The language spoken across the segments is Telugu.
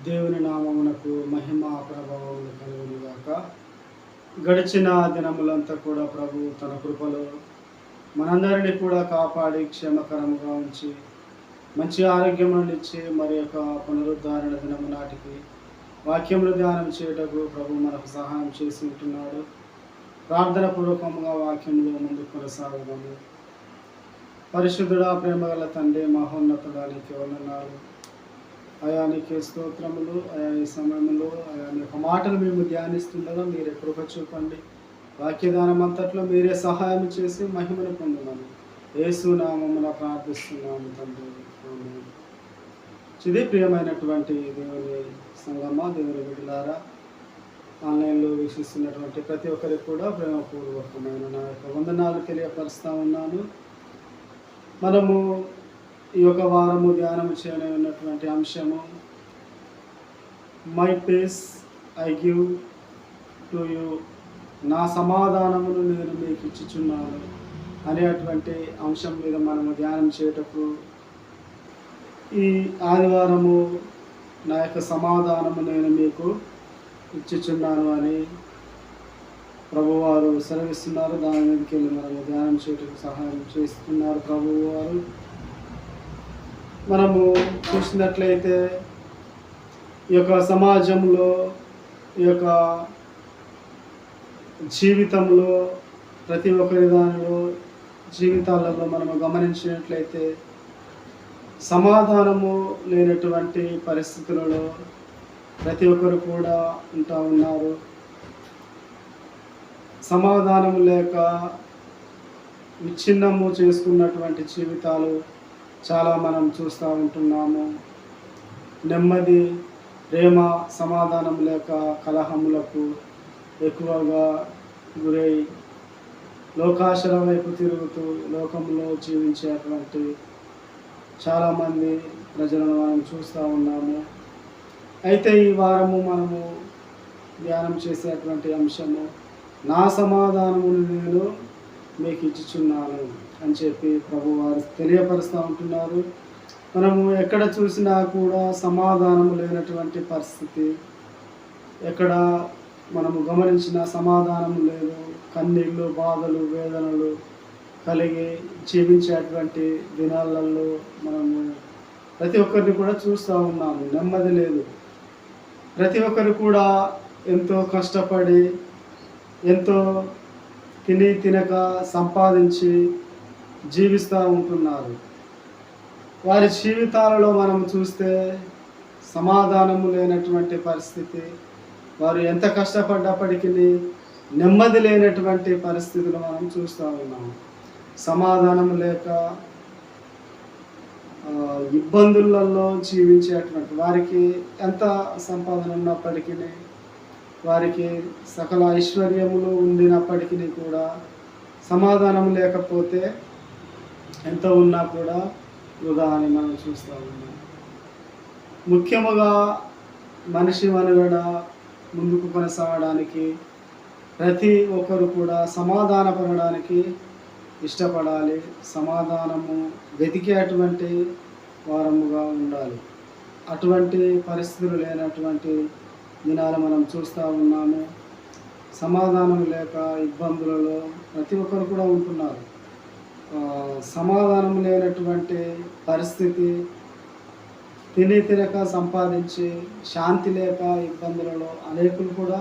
దేవుని నామమునకు మహిమ ప్రభావములు కలుగునుగాక. గడిచిన దినములంతా కూడా ప్రభు తన కృపలో మనందరినీ కూడా కాపాడి క్షేమకరముగా ఉంచి మంచి ఆరోగ్యమునిచ్చి మరి యొక్క పునరుద్ధరణ దినము నాటికి వాక్యములు ధ్యానం చేయటకు ప్రభు మనకు సహాయం చేసి ఉంటున్నాడు. ప్రార్థన పూర్వకముగా వాక్యంలో ముందు కొనసాగుదాము. పరిశుద్ధుడా, ప్రేమగల తండ్రి, మహోన్నతుడా, నీకు వందనాలు. అయా నీకే స్తోత్రములు. అయా ఈ సమయంలో అయా నీ యొక్క మాటలు మేము ధ్యానిస్తుండగా మీరే కృప చూపండి. వాక్యదానం అంతట్లో మీరే సహాయం చేసి మహిమను పొందమని యేసు నామమున ప్రార్థిస్తున్నాము తండ్రి. ఆమేన్. ఇది ప్రియమైనటువంటి దేవుని సంగమా, దేవుని బిడ్డలారా, ఆన్లైన్లో వీక్షిస్తున్నటువంటి ప్రతి ఒక్కరికి కూడా ప్రేమపూర్వకమైన నా యొక్క వందనాలు తెలియపరుస్తూ ఉన్నాను. మనము ఈ యొక్క వారము ధ్యానం చేయనున్నటువంటి అంశము my peace I give to you, నా సమాధానమును నేను మీకు ఇచ్చుచున్నాను అనేటువంటి అంశం మీద మనము ధ్యానం చేయటకు ఈ ఆదివారము నా యొక్క సమాధానము నేను మీకు ఇచ్చుచున్నాను అని ప్రభువారు సెలవిస్తున్నారు. దాని మీదకి వెళ్ళి మనము ధ్యానం చేయటకు సహాయం చేస్తున్నారు ప్రభువారు. మనము చూసినట్లయితే ఈ యొక్క సమాజంలో, ఈ యొక్క జీవితంలో, ప్రతి ఒక్కరి దానిలో జీవితాలలో మనము గమనించినట్లయితే సమాధానము లేనటువంటి పరిస్థితులలో ప్రతి ఒక్కరు కూడా ఉంటా ఉన్నారు. సమాధానం లేక విచ్ఛిన్నము చేసుకున్నటువంటి జీవితాలు చాలా మనం చూస్తూ ఉంటున్నాము. నెమ్మది, ప్రేమ, సమాధానం లేక కలహములకు ఎక్కువగా గురై లోకాశల వైపు తిరుగుతూ లోకంలో జీవించేటువంటి చాలామంది ప్రజలను మనం చూస్తూ ఉన్నాము. అయితే ఈ వారము మనము ధ్యానం చేసేటువంటి అంశము నా సమాధానమును నేను మీకు ఇచ్చుచున్నాను అని చెప్పి ప్రభు వారు తెలియపరుస్తూ ఉంటున్నారు. మనము ఎక్కడ చూసినా కూడా సమాధానము లేనటువంటి పరిస్థితి, ఎక్కడ మనము గమనించిన సమాధానం లేదు. కన్నీళ్ళు, బాధలు, వేదనలు కలిగి జీవించేటువంటి దినాలలో మనము ప్రతి ఒక్కరిని కూడా చూస్తూ ఉన్నాము. నెమ్మది లేదు. ప్రతి ఒక్కరు కూడా ఎంతో కష్టపడి, ఎంతో తినక సంపాదించి జీవిస్తూ ఉంటున్నారు. వారి జీవితాలలో మనం చూస్తే సమాధానము లేనటువంటి పరిస్థితి, వారు ఎంత కష్టపడ్డప్పటికీ నెమ్మది లేనటువంటి పరిస్థితులు మనం చూస్తూ ఉన్నాము. సమాధానం లేక ఇబ్బందులలో జీవించేటువంటి వారికి ఎంత సంపాదన ఉన్నప్పటికీ, వారికి సకల ఐశ్వర్యములు ఉండినప్పటికీ కూడా సమాధానం లేకపోతే ఎంత ఉన్నా కూడా వృధా అని మనం చూస్తూ ఉన్నాం. ముఖ్యముగా మనిషి మనుగడ ముందుకు కొనసాగడానికి ప్రతి ఒక్కరు కూడా సమాధానపడడానికి ఇష్టపడాలి. సమాధానము వెతికేటువంటి వారముగా ఉండాలి. అటువంటి పరిస్థితులు లేనటువంటి దినాలు మనం చూస్తూ ఉన్నాము. సమాధానం లేక ఇబ్బందులలో ప్రతి ఒక్కరు కూడా ఉంటున్నారు. సమాధానం లేనటువంటి పరిస్థితి, తినక సంపాదించి శాంతి లేక ఇబ్బందులలో అనేకులు కూడా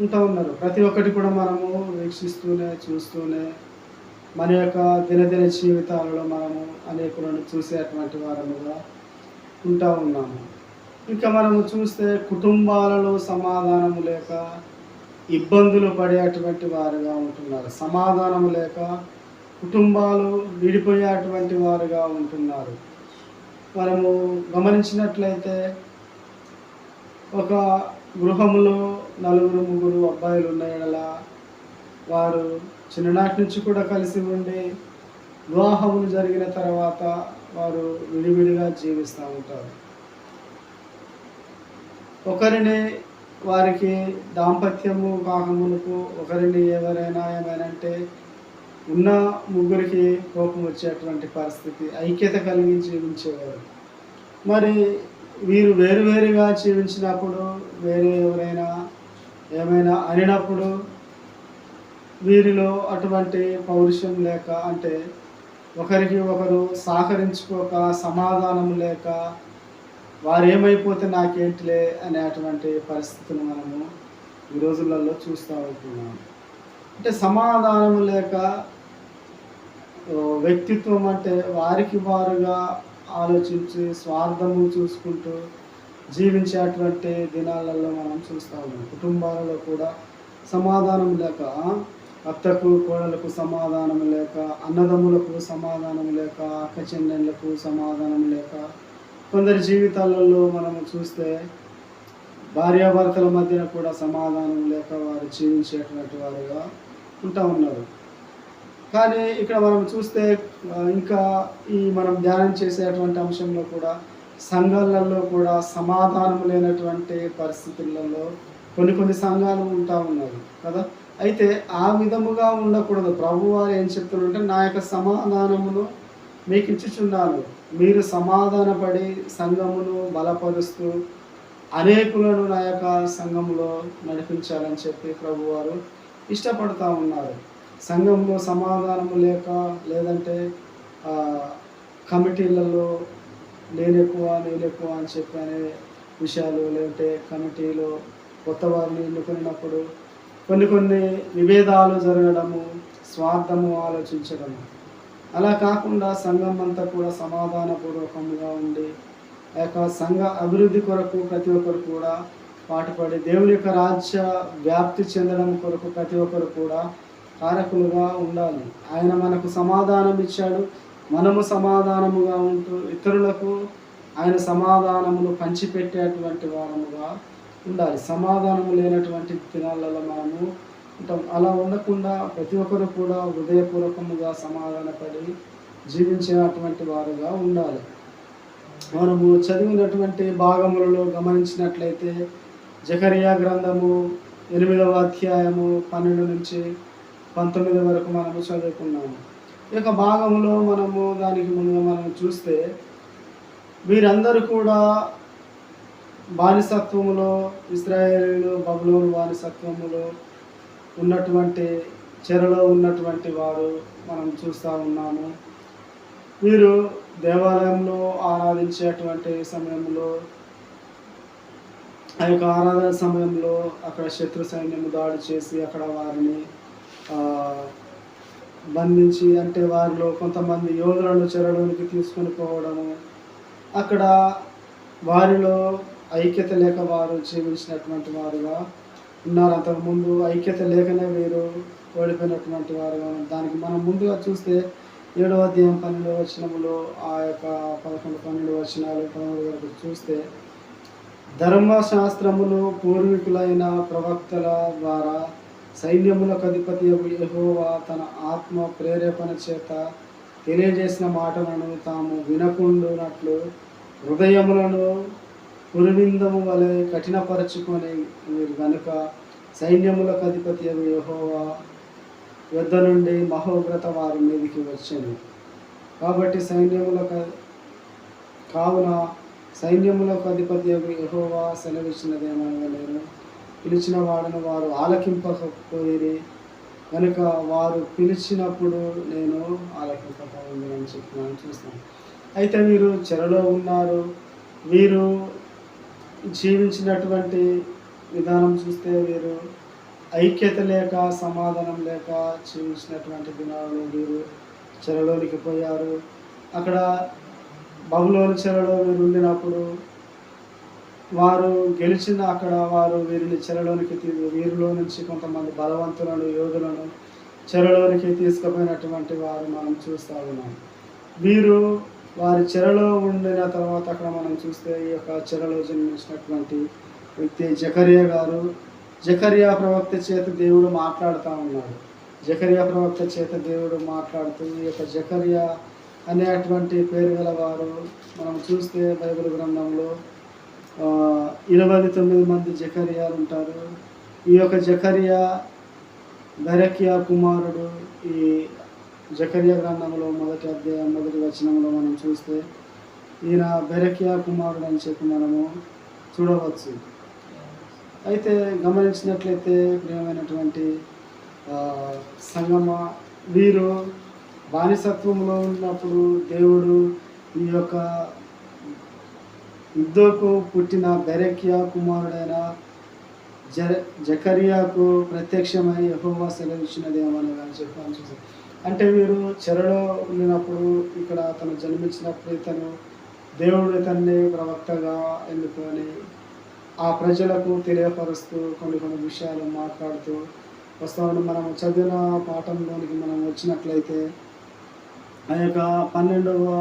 ఉంటూ ఉన్నారు. ప్రతి ఒక్కటి కూడా మనము వీక్షిస్తూనే చూస్తూనే మన యొక్క దినదిన జీవితాలలో మనము అనేకులను చూసేటువంటి వారముగా ఉంటా ఉన్నాము. ఇంకా మనము చూస్తే కుటుంబాలలో సమాధానము లేక ఇబ్బందులు పడేటువంటి వారుగా ఉంటున్నారు. సమాధానము లేక కుటుంబాలు విడిపోయేటువంటి వారుగా ఉంటున్నారు. మనము గమనించినట్లయితే ఒక గృహంలో 4-3 అబ్బాయిలు ఉన్న యెడల వారు చిన్ననాటి నుంచి కూడా కలిసి ఉండి వివాహములు జరిగిన తర్వాత వారు విడివిడిగా జీవిస్తూ ఉంటారు. ఒకరిని వారికి దాంపత్యము కాకమునుకు ఒకరిని ఎవరైనా ఏమైనంటే ఉన్న ముగ్గురికి కోపం వచ్చేటువంటి పరిస్థితి, ఐక్యత కలిగి జీవించేవారు. మరి వీరు వేరువేరుగా జీవించినప్పుడు, వేరే ఎవరైనా ఏమైనా అనినప్పుడు వీరిలో అటువంటి పౌరుషం లేక, అంటే ఒకరికి ఒకరు సహకరించుకోక, సమాధానం లేక, వారేమైపోతే నాకేంటిలే అనేటువంటి పరిస్థితిని మనము ఈ రోజులలో చూస్తూ ఉంటున్నాం. అంటే సమాధానం లేక వ్యక్తిత్వం, అంటే వారికి వారుగా ఆలోచించి స్వార్థము చూసుకుంటూ జీవించేటువంటి దినాలలో మనం చూస్తూ ఉన్నాం. కుటుంబాలలో కూడా సమాధానం లేక, అత్తకు కోడలకు సమాధానం లేక, అన్నదమ్ములకు సమాధానం లేక, అక్క చెల్లెళ్ళకు సమాధానం లేక, కొందరి జీవితాలలో మనము చూస్తే భార్యాభర్తల మధ్యన కూడా సమాధానం లేక వారు జీవించేటువంటి వారుగా ఉంటా ఉన్నారు. కానీ ఇక్కడ మనం చూస్తే ఇంకా మనం ధ్యానం చేసేటువంటి అంశంలో కూడా సంఘాలలో కూడా సమాధానం లేనటువంటి పరిస్థితులలో కొన్ని సంఘాలు ఉంటా ఉన్నారు కదా. అయితే ఆ విధముగా ఉండకూడదు. ప్రభువారు ఏం చెప్తున్నారంటే, నా యొక్క సమాధానమును మీకు ఇచ్చుచున్నాను, మీరు సమాధానపడి సంఘమును బలపరుస్తూ అనేకులను నా యొక్క సంఘములో నడిపించాలని చెప్పి ప్రభువారు ఇష్టపడుతూ ఉన్నారు. సంఘంలో సమాధానము లేక, లేదంటే కమిటీలలో నేనెక్కువ నేనెక్కువ అని చెప్పి అనే విషయాలు, లేదంటే కమిటీలో కొత్త వారిని ఎన్నుకున్నప్పుడు కొన్ని విభేదాలు జరగడము, స్వార్థము ఆలోచించడము. అలా కాకుండా సంఘం అంతా కూడా సమాధానపూర్వకంగా ఉండి ఆ యొక్క సంఘ అభివృద్ధి కొరకు ప్రతి ఒక్కరు కూడా పాటుపడి దేవుని యొక్క రాజ్య వ్యాప్తి చెందడం కొరకు ప్రతి ఒక్కరు కూడా కారకులుగా ఉండాలి. ఆయన మనకు సమాధానం ఇచ్చాడు, మనము సమాధానముగా ఉంటూ ఇతరులకు ఆయన సమాధానమును పంచిపెట్టేటువంటి వారముగా ఉండాలి. సమాధానము లేనటువంటి దినాలలో మనము ఉంటాం. అలా ఉండకుండా ప్రతి ఒక్కరు కూడా హృదయపూర్వకముగా సమాధానపడి జీవించేటువంటి వారుగా ఉండాలి. మనము చదివినటువంటి భాగములలో గమనించినట్లయితే జకరియా గ్రంథము 8వ అధ్యాయము 12 నుంచి 19 వరకు మనము చదువుకున్నాము. ఈ యొక్క భాగంలో మనము దానికి ముందుగా మనం చూస్తే వీరందరూ కూడా బానిసత్వములో, ఇశ్రాయేలీయులు బబులోను బానిసత్వములో ఉన్నటువంటి చెరలో ఉన్నటువంటి వారు మనం చూస్తూ ఉన్నాము. వీరు దేవాలయంలో ఆరాధించేటువంటి సమయంలో, ఆ యొక్క ఆరాధన సమయంలో అక్కడ శత్రు సైన్యము దాడి చేసి అక్కడ వారిని బంధించి, అంటే వారిలో కొంతమంది యోధులను చెరలోనికి తీసుకొని పోవడము, అక్కడ వారిలో ఐక్యత లేక వారు జీవించినటువంటి వారుగా ఉన్నారు. అంతకుముందు ఐక్యత లేకనే వీరు ఓడిపోయినటువంటి వారుగా. దానికి మనం ముందుగా చూస్తే 7వ అధ్యాయం 12వ వచనములో, ఆ యొక్క 11, 12 వచనాలు 13 వరకు చూస్తే, ధర్మశాస్త్రములు పూర్వీకులైన ప్రవక్తల ద్వారా సైన్యములకు అధిపతి యెహోవా తన ఆత్మ ప్రేరేపణ చేత తెలియజేసిన మాటలను తాము వినకుండునట్లు హృదయములను పురువిందము వలె కఠినపరచుకొని మీరు గనుక సైన్యములకు అధిపతి యెహోవా యొద్ద నుండి మహోగ్రత వారి మీదికి వచ్చాను. కాబట్టి సైన్యములకు అధిపతి యెహోవా సెలవిచ్చినదేమనగా, నేను పిలిచిన వాడను వారు ఆలకింపకపోయిరి కనుక వారు పిలిచినప్పుడు నేను ఆలకింపకపోయింది అని చెప్పి మనం చూస్తాం. అయితే వీరు చెరలో ఉన్నారు. వీరు జీవించినటువంటి విధానం చూస్తే వీరు ఐక్యత లేక, సమాధానం లేక జీవించినటువంటి దినాలలో వీరు చెరలోనికి పోయారు. అక్కడ బబులోను చెరలో వీరు ఉండినప్పుడు వారు గెలిచిన అక్కడ వారు వీరిని చెరలోనికి వీరిలో నుంచి కొంతమంది బలవంతులను, యోధులను చెరలోనికి తీసుకుపోయినటువంటి వారు మనం చూస్తూ ఉన్నాం. వీరు వారి చెరలో ఉండిన తర్వాత అక్కడ మనం చూస్తే ఈ యొక్క చెరలో జన్మించినటువంటి వ్యక్తి జకరియా గారు, జకరియా ప్రవక్త చేత దేవుడు మాట్లాడుతూ ఉన్నాడు. జకరియా ప్రవక్త చేత దేవుడు మాట్లాడుతూ, ఈ యొక్క జకరియా అనేటువంటి పేరు గల వారు మనం చూస్తే బైబిల్ గ్రంథంలో 29 మంది జకరియాలు ఉంటారు. ఈ యొక్క జకరియా బెరకియా కుమారుడు. ఈ జకరియా గ్రంథంలో 1వ అధ్యాయం 1వ వచనంలో మనం చూస్తే ఈయన బెరకియా కుమారుడు అని చెప్పి మనము చూడవచ్చు. అయితే గమనించినట్లయితే ప్రియమైనటువంటి సంగమ, వీరు బానిసత్వంలో ఉన్నప్పుడు దేవుడు ఈ యొక్క ఇద్దోకు పుట్టిన బెరకియా కుమారుడైన జకరియాకు ప్రత్యక్షమై యెహోవా సెలవిచ్చినది ఏమనగా చెప్పాను చూసాను. అంటే వీరు చెరలో ఉన్నప్పుడు ఇక్కడ అతను జన్మించినప్పుడు ఇతను దేవుడు ఇతన్ని ప్రవక్తగా ఎన్నుకొని ఆ ప్రజలకు తెలియపరుస్తూ కొన్ని విషయాలు మాట్లాడుతూ వస్తామని మనం చదివిన పాఠంలోనికి మనం వచ్చినట్లయితే ఆ యొక్క 12వ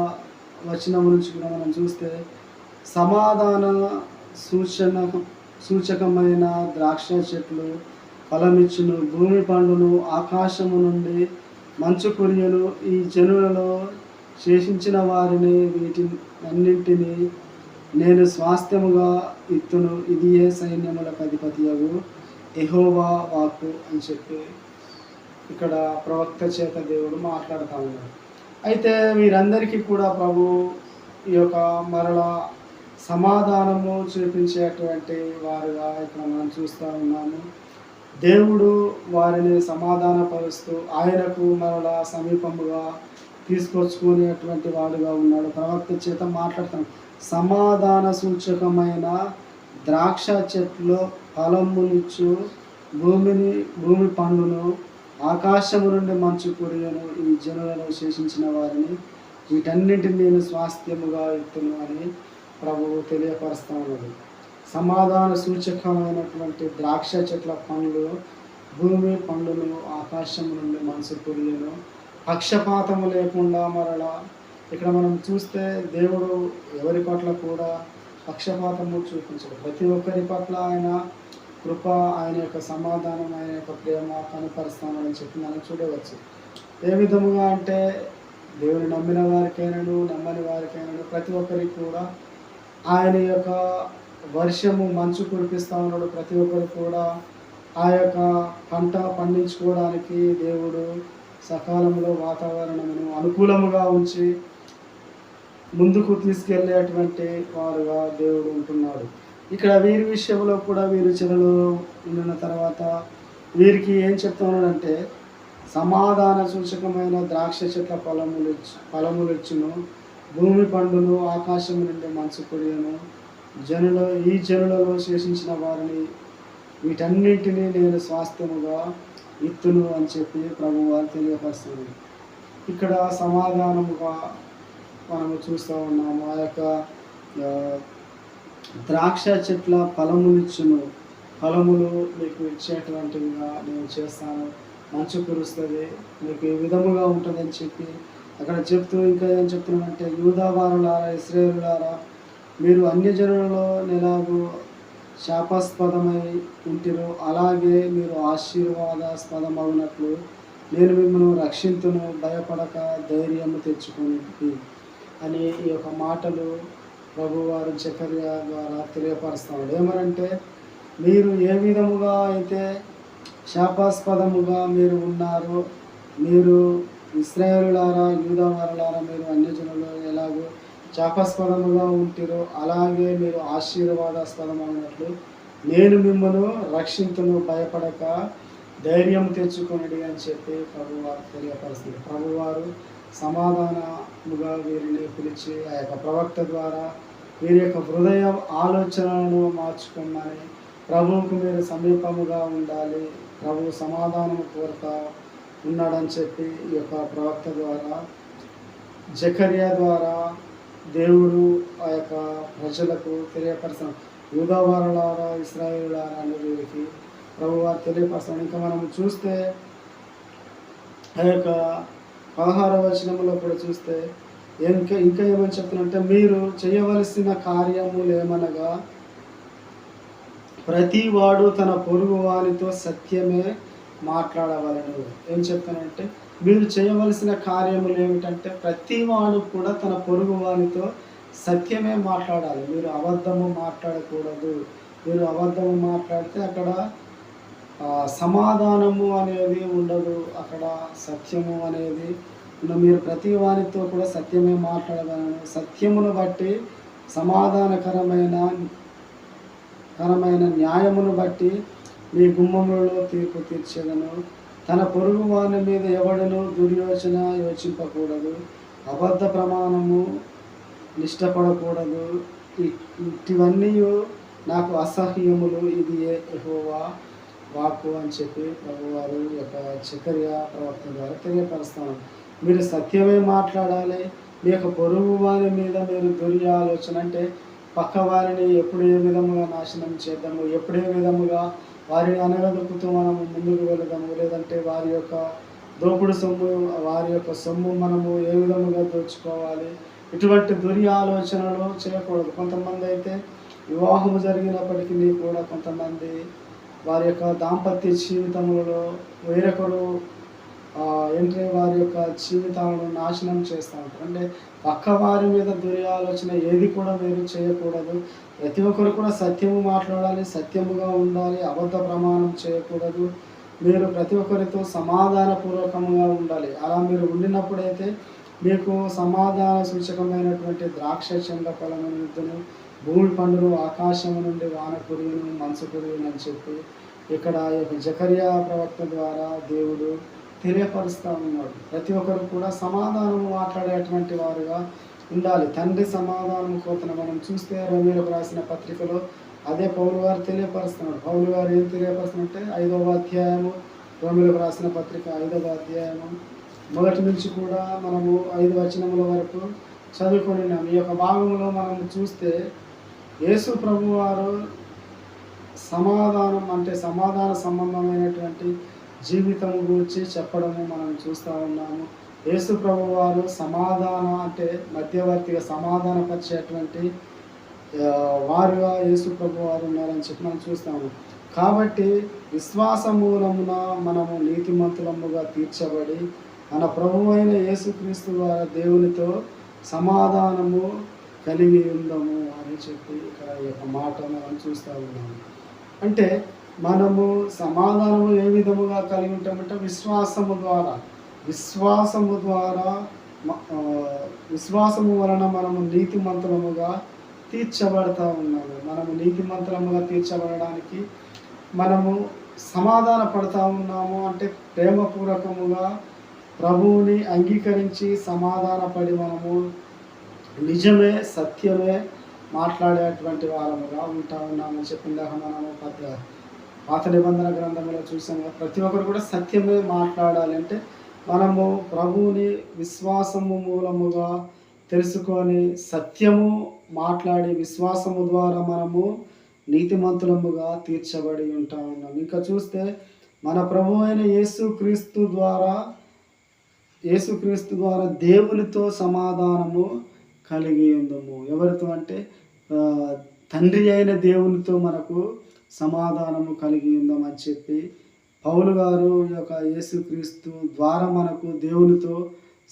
వచనం నుంచి కూడా మనం చూస్తే సమాధాన సూచకమైన ద్రాక్ష చెట్లు ఫలమిచ్చును, భూమి పండును, ఆకాశము నుండి మంచు కురియను, ఈ జనులలో శేషించిన వారిని వీటినన్నింటినీ నేను స్వాస్థ్యముగా ఇత్తును, ఇది ఏ సైన్యములకు అధిపతియగు యెహోవా వాక్కు అని చెప్పి ఇక్కడ ప్రవక్త చేత దేవుడు మాట్లాడుతూ ఉన్నాడు. అయితే వీరందరికీ కూడా ప్రభు ఈ యొక్క మరలా సమాధానము చూపించేటువంటి వారుగా ఇక్కడ మనం చూస్తూ ఉన్నాము. దేవుడు వారిని సమాధానపరుస్తూ ఆయనకు మరలా సమీపముగా తీసుకొచ్చుకునేటువంటి వాడుగా ఉన్నాడు. ప్రవక్త చేత మాట్లాడుతాం. సమాధాన సూచకమైన ద్రాక్ష చెట్లు ఫలమునిచ్చు, భూమి పండును, ఆకాశము నుండి మంచు కురియను, ఈ జనులను శేషించిన వారిని వీటన్నింటిని నేను స్వాస్థ్యముగా ఇత్తును అని ప్రభువు తెలియపరుస్తూ ఉన్నది. సమాధాన సూచకమైనటువంటి ద్రాక్ష చెట్ల పండ్లు, భూమి పండును, ఆకాశము నుండి మంచు కురియను, పక్షపాతము లేకుండా మరలా ఇక్కడ మనం చూస్తే దేవుడు ఎవరి పట్ల కూడా పక్షపాతము చూపించడు. ప్రతి ఒక్కరి పట్ల ఆయన కృప, ఆయన యొక్క సమాధానం, ఆయన యొక్క ప్రేమ కనపరుస్తామని చెప్పి మనం చూడవచ్చు. ఏ విధముగా అంటే దేవుని నమ్మిన వారికైనాను నమ్మని వారికైనాను ప్రతి ఒక్కరికి కూడా ఆయన యొక్క వర్షము మంచు కురిపిస్తూ ఉన్నాడు. ప్రతి ఒక్కరు కూడా ఆ యొక్క పంట పండించుకోవడానికి దేవుడు సకాలంలో వాతావరణమును అనుకూలముగా ఉంచి ముందుకు తీసుకెళ్ళేటువంటి వారుగా దేవుడు ఉంటున్నాడు. ఇక్కడ వీరి విషయంలో కూడా వీరు చెరలో ఉన్న తర్వాత వీరికి ఏం చెప్తున్నాడంటే సమాధాన సూచకమైన ద్రాక్ష చెట్ల ఫలములిచ్చును, భూమి పండును, ఆకాశం నుండి మంచు కురియను, ఈ జనులలో శేషించిన వారిని వీటన్నింటినీ నేను స్వాస్థ్యముగా ఇత్తును అని చెప్పి ప్రభువు తెలియపరుస్తుంది. ఇక్కడ సమాధానముగా మనము చూస్తూ ఉన్నాము. ఆ యొక్క ద్రాక్ష చెట్ల ఫలములిచ్చును, ఫలములు మీకు ఇచ్చేటువంటివిగా నేను చేస్తాను, మంచు కురుస్తుంది, మీకు ఈ విధముగా ఉంటుందని చెప్పి అక్కడ చెప్తూ ఇంకా ఏం చెప్తున్నానంటే యూదావారులారా, ఇశ్రాయేలులారా, మీరు అన్యజనులలో ఎలాగూ శాపాస్పదమై ఉంటిరో అలాగే మీరు ఆశీర్వాదాస్పదమవునట్లు నేను మిమ్మల్ని రక్షింతును, భయపడక ధైర్యము తెచ్చుకుని అని ఈ యొక్క మాటలు ప్రభువారు జకర్యా ద్వారా తెలియపరుస్తాడు. ఏమనంటే మీరు ఏ విధముగా అయితే శాపాస్పదముగా మీరు ఉన్నారో, మీరు ఇశ్రాయేలులారా, యూదావారులారా, మీరు అన్యజనులు ఎలాగో శాపాస్పదముగా ఉంటిరో అలాగే మీరు ఆశీర్వాదాస్పదమైనట్లు నేను మిమ్మల్ని రక్షింతును, భయపడక ధైర్యం తెచ్చుకొనిడి అని చెప్పి ప్రభువారు తెలియపరుస్తుంది. ప్రభువారు సమాధానముగా వీరిని పిలిచి ఆ యొక్క ప్రవక్త ద్వారా వీరి యొక్క హృదయ ఆలోచనలను మార్చుకున్నాని, ప్రభువుకు మీరు సమీపముగా ఉండాలి, ప్రభు సమాధానము కోరుత ఉన్నాడని చెప్పి ఈ యొక్క ప్రవక్త ద్వారా జకర్యా ద్వారా దేవుడు ఆ యొక్క ప్రజలకు తెలియపరచడం. యూదావారులారా, ఇశ్రాయేలులారా అని వీరికి ప్రభువారు తెలియపరచడం. ఇంకా మనం చూస్తే ఆ యొక్క 16వ వచనంలో కూడా చూస్తే ఇంకా ఏమని చెప్తున్నంటే మీరు చేయవలసిన కార్యములు ఏమనగా ప్రతి వాడు తన పొరుగు వానితో సత్యమే మాట్లాడవలను. ఏం చెప్తానంటే మీరు చేయవలసిన కార్యములు ఏమిటంటే ప్రతి వాడు కూడా తన పొరుగు వానితో సత్యమే మాట్లాడాలి. మీరు అబద్ధము మాట్లాడకూడదు. మీరు అబద్ధము మాట్లాడితే అక్కడ సమాధానము అనేది ఉండదు, అక్కడ సత్యము అనేది మీరు ప్రతి వానితో కూడా సత్యమే మాట్లాడగలను, సత్యమును బట్టి సమాధానకరమైన న్యాయమును బట్టి మీ గుమ్మములలో తీర్పు తీర్చేదను. తన పొరుగు వాని మీద ఎవడను దుర్యోచన యోచింపకూడదు, అబద్ధ ప్రమాణము నిష్టపడకూడదు. ఇటువన్నీ నాకు అసహ్యములు, ఇది యెహోవా వాక్కు అని చెప్పి ప్రభువారు యొక్క జకర్య ప్రవక్త ద్వారా తెలియపరుస్తాను. మీరు సత్యమే మాట్లాడాలి. మీ యొక్క పొరుగు వారి మీద మీరు దుర్యాలోచన అంటే పక్క వారిని ఎప్పుడు ఏ విధముగా నాశనం చేద్దాము, ఎప్పుడు ఏ విధముగా వారిని అనగదొక్కుతూ మనము ముందుకు వెళదాము, లేదంటే వారి యొక్క దోపుడు సొమ్ము, వారి యొక్క సొమ్ము మనము ఏ విధముగా దోచుకోవాలి, ఇటువంటి దుర్యాలోచనలు చేయకూడదు. కొంతమంది అయితే వివాహము జరిగినప్పటికీ కూడా కొంతమంది వారి యొక్క దాంపత్య జీవితములలో వేరొకరు వారి యొక్క జీవితాలను నాశనం చేస్తూ ఉంటారు. అంటే పక్క వారి మీద దుర్యాలోచన ఏది కూడా మీరు చేయకూడదు. ప్రతి ఒక్కరు కూడా సత్యము మాట్లాడాలి, సత్యముగా ఉండాలి, అబద్ధ ప్రమాణం చేయకూడదు. మీరు ప్రతి ఒక్కరితో సమాధానపూర్వకంగా ఉండాలి. అలా మీరు ఉండినప్పుడైతే మీకు సమాధాన సూచకమైనటువంటి ద్రాక్ష చెండ ఫలమును, భూమి పండును, ఆకాశము నుండి వాన కురియును, మంచు కురియును అని చెప్పి ఇక్కడ జకర్య ప్రవక్త ద్వారా దేవుడు తెలియపరుస్తూ ఉన్నాడు. ప్రతి ఒక్కరు కూడా సమాధానం మాట్లాడేటువంటి వారుగా ఉండాలి. తండ్రి సమాధానం కోతను మనం చూస్తే రోమీయులకు రాసిన పత్రికలో అదే పౌలు గారు తెలియపరుస్తున్నాడు. పౌలు గారు ఏం తెలియపరుస్తున్నట్టే 5వ అధ్యాయము, రోమీయులకు రాసిన పత్రిక 5వ అధ్యాయము 1 నుంచి కూడా మనము 5 వచనముల వరకు చదువుకున్నాం. ఈ యొక్క భాగంలో మనం చూస్తే యేసు ప్రభు వారు సమాధానం అంటే సమాధాన సంబంధమైనటువంటి జీవితం గురించి చెప్పడము మనం చూస్తూ ఉన్నాము. యేసు ప్రభు వారు సమాధాన అంటే మధ్యవర్తిగా సమాధానపరిచేటువంటి వారుగా యేసు ప్రభు వారు ఉన్నారని చెప్పి మనం చూస్తాము. కాబట్టి విశ్వాస మూలమున మనము నీతిమంతులముగా తీర్చబడి మన ప్రభువు అయిన యేసుక్రీస్తు ద్వారా దేవునితో సమాధానము కలిగి ఉందాము అని చెప్పి ఇక్కడ ఈ యొక్క మాట మనం చూస్తూ ఉన్నాము. అంటే మనము సమాధానము ఏ విధముగా కలిగి ఉంటామంటే విశ్వాసము వలన మనము నీతిమంతులముగా తీర్చబడతా ఉన్నాము. మనము నీతిమంతులముగా తీర్చబడడానికి మనము సమాధాన పడతా ఉన్నాము. అంటే ప్రేమపూర్వకముగా ప్రభువుని అంగీకరించి సమాధానపడి మనము నిజమే సత్యమే మాట్లాడేటువంటి వారముగా ఉంటా ఉన్నామని చెప్పిందాక మనము పాత నిబంధన గ్రంథంలో చూసాము. ప్రతి ఒక్కరు కూడా సత్యమే మాట్లాడాలి. అంటే మనము ప్రభువుని విశ్వాసము మూలముగా తెలుసుకొని సత్యము మాట్లాడి విశ్వాసము ద్వారా మనము నీతిమంతులముగా తీర్చబడి ఉంటా ఉన్నాం. ఇంకా చూస్తే మన ప్రభువు అయిన యేసుక్రీస్తు ద్వారా దేవునితో సమాధానము కలిగి ఉందము. ఎవరితో అంటే తండ్రి అయిన దేవునితో మనకు సమాధానము కలిగి ఉందామని చెప్పి పౌలు గారు ఈ యొక్క యేసుక్రీస్తు ద్వారా మనకు దేవునితో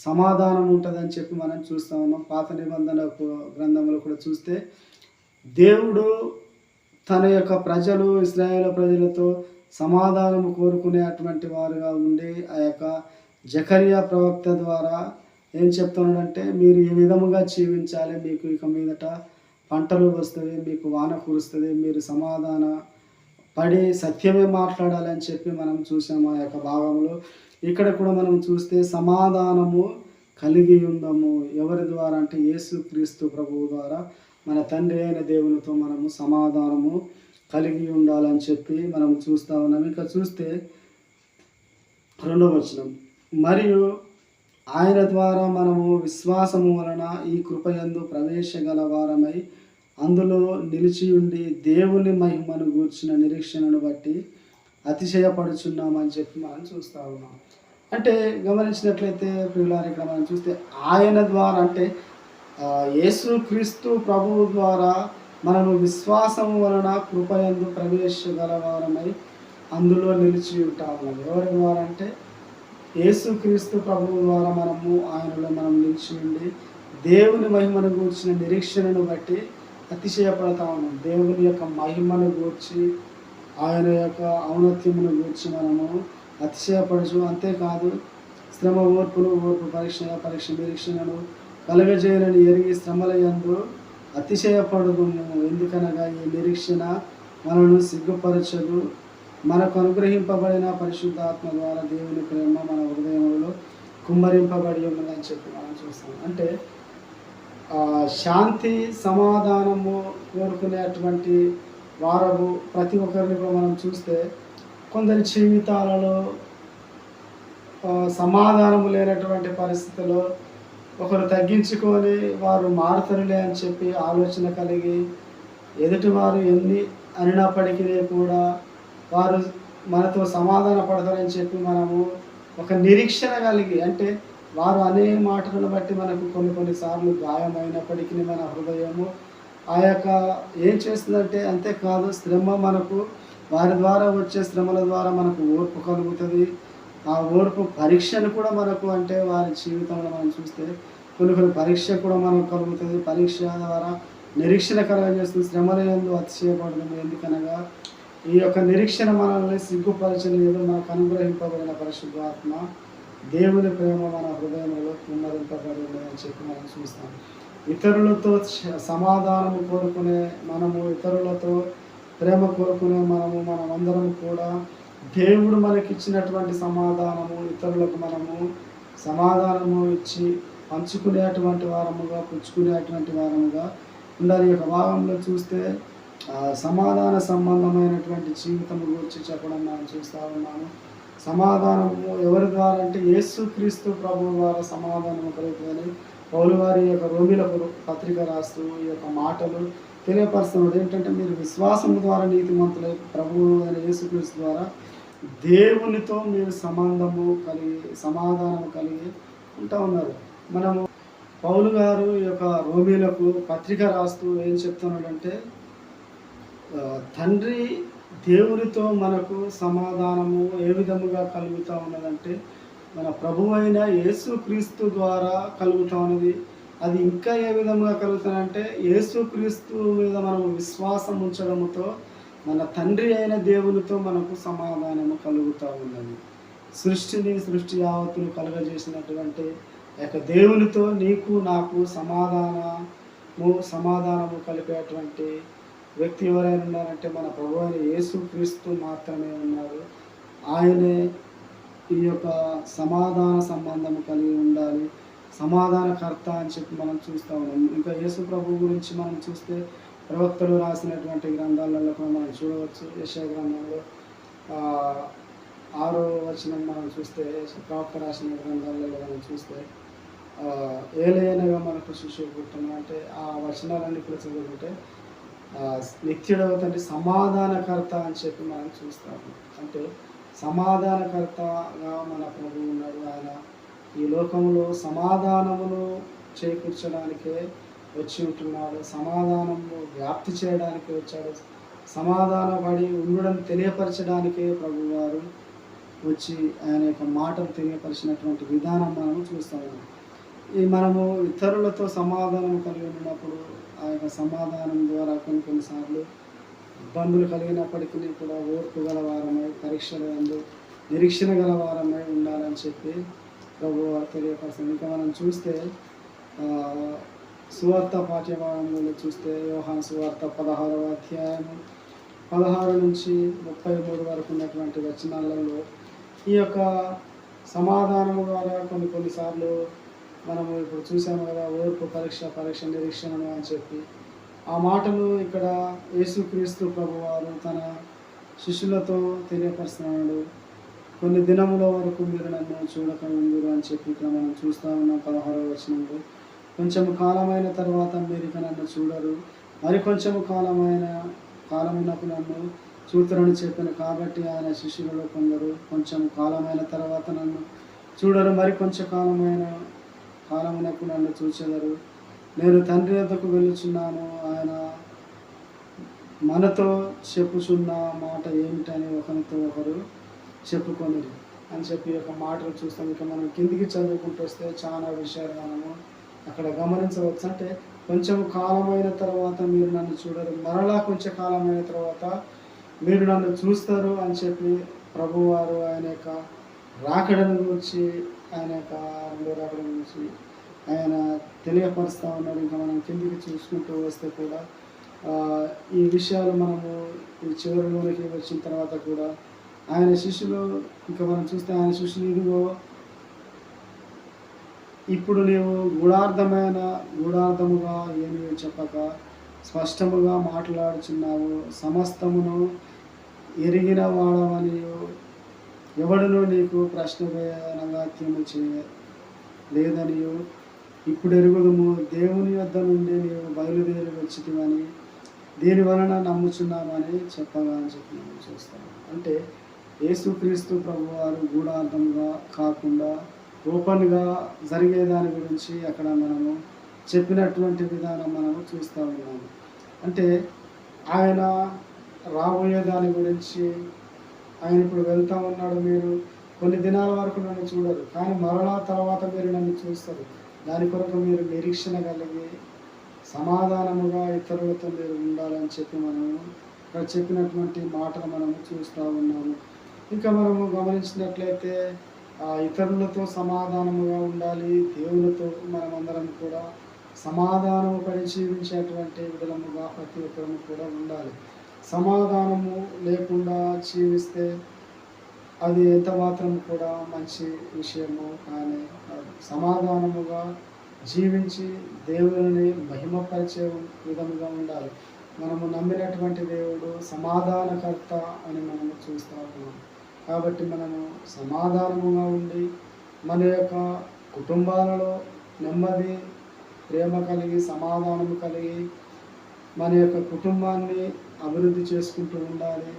సమాధానం ఉంటుందని చెప్పి మనం చూస్తూ ఉన్నాం. పాత నిబంధన గ్రంథంలో కూడా చూస్తే దేవుడు తన యొక్క ప్రజలు ఇశ్రాయేలు ప్రజలతో సమాధానము కోరుకునేటువంటి వారుగా ఉండి ఆ యొక్క జకర్య ప్రవక్త ద్వారా ఏం చెప్తున్నాడంటే మీరు ఈ విధముగా జీవించాలి, మీకు ఇక మీదట పంటలు వస్తుంది, మీకు వాన కురుస్తుంది, మీరు సమాధాన పడి సత్యమే మాట్లాడాలని చెప్పి మనం చూసాము ఆ యొక్క భాగంలో. ఇక్కడ కూడా మనం చూస్తే సమాధానము కలిగి ఉందాము. ఎవరి ద్వారా అంటే యేసుక్రీస్తు ప్రభువు ద్వారా మన తండ్రి అయిన దేవునితో మనము సమాధానము కలిగి ఉండాలని చెప్పి మనం చూస్తూ ఉన్నాం. ఇంకా చూస్తే 2వ వచనం, మరియు ఆయన ద్వారా మనము విశ్వాసము వలన ఈ కృపయందు ప్రవేశగల వారమై అందులో నిలిచి ఉండి దేవుని మహిమను గూర్చిన నిరీక్షణను బట్టి అతిశయపడుచున్నామని చెప్పి మనం చూస్తూ ఉన్నాం. అంటే గమనించినట్లయితే ప్రియులారా ఇక్కడ మనం చూస్తే ఆయన ద్వారా అంటే యేసుక్రీస్తు ప్రభువు ద్వారా మనము విశ్వాసము వలన కృపయందు ప్రవేశగల వారమై అందులో నిలిచి ఉంటా ఉన్నాం. ఎవరి ద్వారా అంటే యేసుక్రీస్తు ప్రభువు ద్వారా మనము ఆయనలో మనం నిలిచి ఉండి దేవుని మహిమను గూర్చిన నిరీక్షణను బట్టి అతిశయపడతా ఉన్నాం. దేవుని యొక్క మహిమను గూర్చి ఆయన యొక్క ఔన్నత్యమును గూర్చి మనము అతిశయపడచ్చు. అంతేకాదు శ్రమ ఓర్పును, ఓర్పు పరీక్ష, పరీక్ష నిరీక్షణను కలుగజేయనని ఎరిగి శ్రమల యందు అతిశయపడుదుము. ఎందుకనగా ఈ నిరీక్షణ మనను సిగ్గుపరచదు. మనకు అనుగ్రహింపబడిన పరిశుద్ధాత్మ ద్వారా దేవుని ప్రేమ మన హృదయంలో కుమ్మరింపబడి ఉన్నదని చెప్పి మనం చూస్తాం. అంటే శాంతి సమాధానము కోరుకునేటువంటి వారము ప్రతి ఒక్కరిని కూడా మనం చూస్తే కొందరి జీవితాలలో సమాధానము లేనటువంటి పరిస్థితిలో ఒకరు తగ్గించుకొని వారు మారుతారులే అని చెప్పి ఆలోచన కలిగి ఎదుటివారు ఎన్ని అనినప్పటికీ కూడా వారు మనతో సమాధాన పడతారని చెప్పి మనము ఒక నిరీక్షణ కలిగి, అంటే వారు అనే మాటలను బట్టి మనకు కొన్నిసార్లు గాయమైనప్పటికీ మన హృదయము ఆ యొక్క ఏం చేస్తుందంటే, అంతేకాదు శ్రమ మనకు వారి ద్వారా వచ్చే శ్రమల ద్వారా మనకు ఓర్పు కలుగుతుంది. ఆ ఓర్పు పరీక్షను కూడా మనకు, అంటే వారి జీవితంలో మనం చూస్తే కొన్ని పరీక్ష కూడా మనకు కలుగుతుంది. పరీక్ష ద్వారా నిరీక్షణ కలగజేస్తుంది. శ్రమల యందు అతిశయపడదు. ఎందుకనగా ఈ యొక్క నిరీక్షణ మనల్ని సిగ్గుపరచని ఏదో మనకు అనుగ్రహింపబడిన పరిశుద్ధాత్మ దేవుని ప్రేమ మన హృదయంలో కుమ్మరింపబడి అని చెప్పి మనం చూస్తాం. ఇతరులతో సమాధానము కోరుకునే మనము, ఇతరులతో ప్రేమ కోరుకునే మనమందరం కూడా దేవుడు మనకిచ్చినటువంటి సమాధానము ఇతరులకు మనము సమాధానము ఇచ్చి పంచుకునేటువంటి వారముగా, పుచ్చుకునేటువంటి వారముగా ఉండాలి. ఈ యొక్క భాగంలో చూస్తే సమాధాన సంబంధమైనటువంటి జీవితం గురించి చెప్పడం మనం చూస్తూ ఉన్నాము. సమాధానము ఎవరి ద్వారా అంటే యేసుక్రీస్తు ప్రభువు ద్వారా సమాధానము కలుగుతుందని పౌలు వారి యొక్క రోమిలకు పత్రిక రాస్తూ ఈ యొక్క మాటలు తెలియపరుస్తున్నాడు. ఏంటంటే, మీరు విశ్వాసం ద్వారా నీతిమంతులై ప్రభువు అయిన యేసుక్రీస్తు ద్వారా దేవునితో మీరు సమాధానము కలిగి ఉంటా ఉన్నారు. మనము పౌలు గారు ఈ యొక్క రోమిలకు పత్రిక రాస్తూ ఏం చెప్తున్నాడంటే, తండ్రి దేవునితో మనకు సమాధానము ఏ విధముగా కలుగుతూ ఉన్నదంటే, మన ప్రభువు అయిన యేసుక్రీస్తు ద్వారా కలుగుతూ ఉన్నది. అది ఇంకా ఏ విధంగా కలుగుతుందంటే, యేసుక్రీస్తు మీద మనం విశ్వాసం ఉంచడంతో మన తండ్రి అయిన దేవునితో మనకు సమాధానము కలుగుతూ ఉన్నది. సృష్టి యావత్తును కలుగజేసినటువంటి యొక్క దేవునితో నీకు నాకు సమాధానము కలిపేటువంటి వ్యక్తి ఎవరైనా ఉన్నారంటే మన ప్రభు అయిన యేసుక్రీస్తు మాత్రమే ఉన్నారు. ఆయనే ఈ యొక్క సమాధాన సంబంధము కలిగి ఉండాలి, సమాధానకర్త అని చెప్పి మనం చూస్తూ ఉన్నాం. ఇంకా యేసు ప్రభు గురించి మనం చూస్తే ప్రవక్తలు రాసినటువంటి గ్రంథాలలో కూడా మనం చూడవచ్చు. యెషయా గ్రంథంలో 6వ వచనం మనం చూస్తే, ప్రవక్త రాసిన గ్రంథాలలో మనం చూస్తే ఏలయనగా మనకు శిశువు పుట్టును అంటే ఆ వచనాలన్నీ కూడా చదువుకుంటే నిత్యుడవ తండ్రి సమాధానకర్త అని చెప్పి మనం చూస్తాము. అంటే సమాధానకర్తగా మన ప్రభువు ఉన్నాడు. ఆయన ఈ లోకంలో సమాధానమును చేకూర్చడానికే వచ్చి ఉంటున్నాడు. సమాధానము వ్యాప్తి చేయడానికి వచ్చాడు. సమాధానపడి ఉండడం తెలియపరచడానికే ప్రభు వారు వచ్చి ఆయన యొక్క మాటలు తెలియపరిచినటువంటి విధానం మనము చూస్తాము. మనము ఇతరులతో సమాధానం కలిగి ఉన్నప్పుడు ఆ యొక్క సమాధానం ద్వారా కొన్నిసార్లు ఇబ్బందులు కలిగినప్పటికీ కూడా ఓర్పు గలవారమై, పరీక్షల యందు నిరీక్షణ గలవారమై ఉండాలని చెప్పి ప్రభు తెలియపరుస్తుంది. ఇంకా మనం చూస్తే సువార్త పాఠ్యభాగంలో చూస్తే యోహాను సువార్త 16వ అధ్యాయము 16 నుంచి 33 వరకు ఉన్నటువంటి వచనాలలో ఈ యొక్క సమాధానం ద్వారా కొన్నిసార్లు మనము ఇప్పుడు చూసాము కదా, ఓర్పు పరీక్ష నిరీక్షణను అని చెప్పి ఆ మాటలు ఇక్కడ యేసుక్రీస్తు ప్రభువారు తన శిష్యులతో తెలియపరుస్తున్నాడు. కొన్ని దినముల వరకు మీరు నన్ను చూడక ఉందురు అని చెప్పి ఇక్కడ మనం చూస్తూ ఉన్నాం. 16వ వచనంలో కొంచెం కాలమైన తర్వాత మీరు ఇక నన్ను చూడరు, మరి కొంచెము కాలమునకు నన్ను చూడరని చెప్పాను. కాబట్టి ఆయన శిష్యులలో కొందరు కొంచెం కాలమైన తర్వాత నన్ను చూడరు, మరి కొంచెం కాలమునకు నన్ను చూచెదరు. నేను తండ్రి వద్దకు వెళ్ళుచున్నాను, ఆయన మనతో చెప్పుచున్న మాట ఏమిటని ఒకరితో ఒకరు చెప్పుకొని అని చెప్పి ఒక మాటలు చూస్తాం. ఇక మనం కిందికి చదువుకుంటూ వస్తే చాలా విషయాలు మనము అక్కడ గమనించవచ్చు. అంటే కొంచెం కాలమైన తర్వాత మీరు నన్ను చూడరు, మరలా కొంచెం కాలమైన తర్వాత మీరు నన్ను చూస్తారు అని చెప్పి ప్రభువారు ఆయన యొక్క రాకడను గురించి ఆయన యొక్క రెండో రాకడ గురించి ఆయన తెలియపరుస్తూ ఉన్నాడు. ఇంకా మనం కిందికి చూసుకుంటూ వస్తే కూడా ఈ విషయాలు మనము ఈ చివరిలోనికి వచ్చిన తర్వాత కూడా ఆయన శిష్యులు, ఇంకా మనం చూస్తే ఆయన శిష్యులు, ఇదిగో ఇప్పుడు నీవు గూఢార్థముగా ఏమి చెప్పక స్పష్టముగా మాట్లాడుచున్నావు. సమస్తమును ఎరిగిన వాడవనియు ఎవడునూ నీకు ప్రశ్న వేయనగాత్యము లేదనియు ఇప్పుడు ఎరుగుదుము. దేవుని యొద్ద నుండి నీవు బయలుదేరి వచ్చితివని దీని వలన నమ్ముచున్నామని చెప్పగా అని చెప్పి మనం చూస్తాము. అంటే యేసుక్రీస్తు ప్రభువారు గూఢార్థంగా కాకుండా ఓపెన్గా జరిగే దాని గురించి అక్కడ మనము చెప్పినటువంటి విధానం మనము చూస్తూ ఉన్నాము. అంటే ఆయన రాబోయే దాని గురించి ఆయన ఇప్పుడు వెళ్తూ ఉన్నాడు. మీరు కొన్ని దినాల వరకు నన్ను చూడరు, కానీ మరలా తర్వాత మీరు నన్ను చూస్తారు. దాని కొరకు మీరు నిరీక్షణ కలిగి సమాధానముగా ఇతరులతో మీరు ఉండాలని చెప్పి మనము ఇక్కడ చెప్పినటువంటి మాటలు మనము చూస్తూ ఉన్నాము. ఇంకా మనము గమనించినట్లయితే ఇతరులతో సమాధానముగా ఉండాలి. దేవునితో మనమందరం కూడా సమాధానము పడి జీవించేటువంటి విధముగా ప్రతి ఒక్కరము కూడా ఉండాలి. సమాధానము లేకుండా జీవిస్తే అది ఎంత మాత్రం కూడా మంచి విషయము కానీ సమాధానముగా జీవించి దేవుని మహిమపరిచే విధముగా ఉండాలి. మనము నమ్మినటువంటి దేవుడు సమాధానకర్త అని మనము చూస్తూ ఉన్నాం. కాబట్టి మనము సమాధానముగా ఉండి మన యొక్క కుటుంబాలలో నెమ్మది, ప్రేమ కలిగి, సమాధానము కలిగి మన యొక్క కుటుంబాన్ని అభివృద్ధి చేసుకుంటూ ఉండాలి.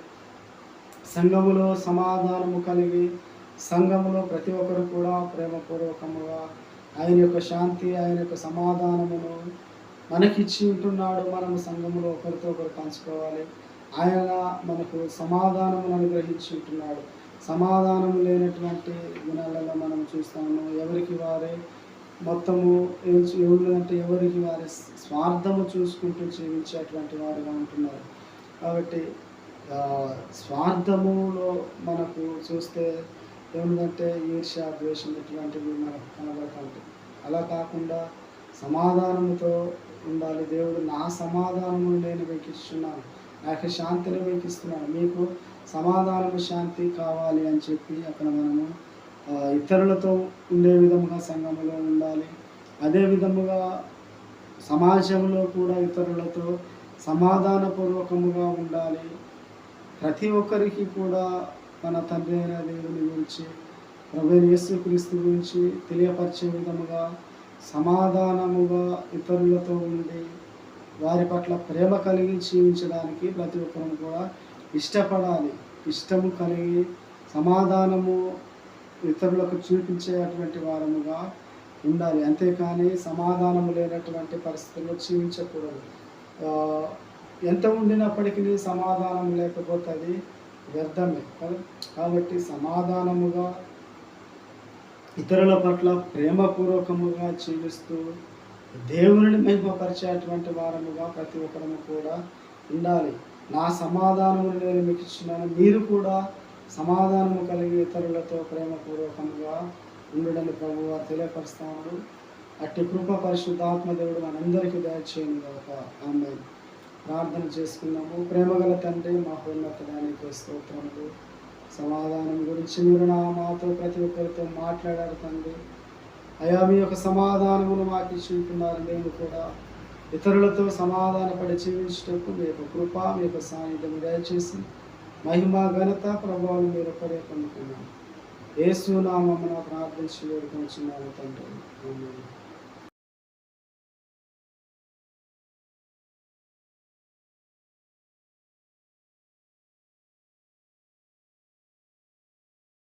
సంఘములో సమాధానము కలిగి సంఘములో ప్రతి ఒక్కరు కూడా ప్రేమపూర్వకముగా ఆయన యొక్క శాంతి, ఆయన యొక్క సమాధానమును మనకిచ్చి ఉంటున్నాడు. మనము సంఘములో ఒకరితో ఒకరు పంచుకోవాలి. ఆయన మనకు సమాధానమును అనుగ్రహించి ఉంటున్నాడు. సమాధానం లేనటువంటి గుణాలలో మనం చూస్తాము. ఎవరికి వారే మొత్తము ఏముందంటే ఎవరికి వారి స్వార్థము చూసుకుంటూ జీవించేటువంటి వారుగా ఉంటున్నారు. కాబట్టి స్వార్థములో మనకు చూస్తే ఏముందంటే ఈర్ష్య, ద్వేషం ఇటువంటివి మనకు కనబడుతుంటాయి. అలా కాకుండా సమాధానంతో ఉండాలి. దేవుడు నా సమాధానము నేను మీకు ఇస్తున్నాను, నా యొక్క శాంతిని మీకు ఇస్తున్నాను, మీకు సమాధానము శాంతి కావాలి అని చెప్పి అక్కడ మనము ఇతరులతో ఉండే విధముగా సంఘములో ఉండాలి. అదే విధముగా సమాజంలో కూడా ఇతరులతో సమాధానపూర్వకముగా ఉండాలి. ప్రతి ఒక్కరికి కూడా మన తండ్రి అయిన దేవుని గురించి, ప్రభువైన యేసుక్రీస్తు గురించి తెలియపరిచే విధముగా సమాధానముగా ఇతరులతో ఉండి వారి పట్ల ప్రేమ కలిగి జీవించడానికి ప్రతి ఒక్కరు కూడా ఇష్టపడాలి. ఇష్టము కలిగి సమాధానము ఇతరులకు చూపించేటువంటి వారముగా ఉండాలి. అంతేకాని సమాధానము లేనటువంటి పరిస్థితుల్లో జీవించకూడదు. ఎంత ఉండినప్పటికీ సమాధానం లేకపోతే అది వ్యర్థమే కదా. కాబట్టి సమాధానముగా ఇతరుల పట్ల ప్రేమపూర్వకముగా జీవిస్తూ దేవుని మహిమపరిచేటువంటి వారముగా ప్రతి ఒక్కరము కూడా ఉండాలి. నా సమాధానమును నేను మీకు ఇచ్చినాను, మీరు కూడా సమాధానము కలిగి ఇతరులతో ప్రేమపూర్వకంగా ఉండడని ప్రభువు తెలియపరుస్తాను. అట్టి కృప పరిశుద్ధాత్మ దేవుడు మనందరికీ దయచేయను గాక. ఆమేన్. ప్రార్థన చేసుకున్నాము. ప్రేమగల తండ్రి, మహోన్నతానికి స్తోత్రములు. సమాధానం గురించి మీరు మాతో ప్రతి ఒక్కరితో మాట్లాడారు తండ్రి. అయా మీ యొక్క సమాధానమును మాకు ఇచ్చుకుంటున్నారు. మేము కూడా ఇతరులతో సమాధానపడి జీవించటకు మీ యొక్క కృప, మీ యొక్క సాన్నిధ్యం దయచేసి మహిమ, ఘనత, ప్రభావం మీరు ఒకరే పొందుకున్నాము. యేసు నామమున ప్రార్థించి వేడుకొంచున్నాము తండ్రి. ఆమేన్.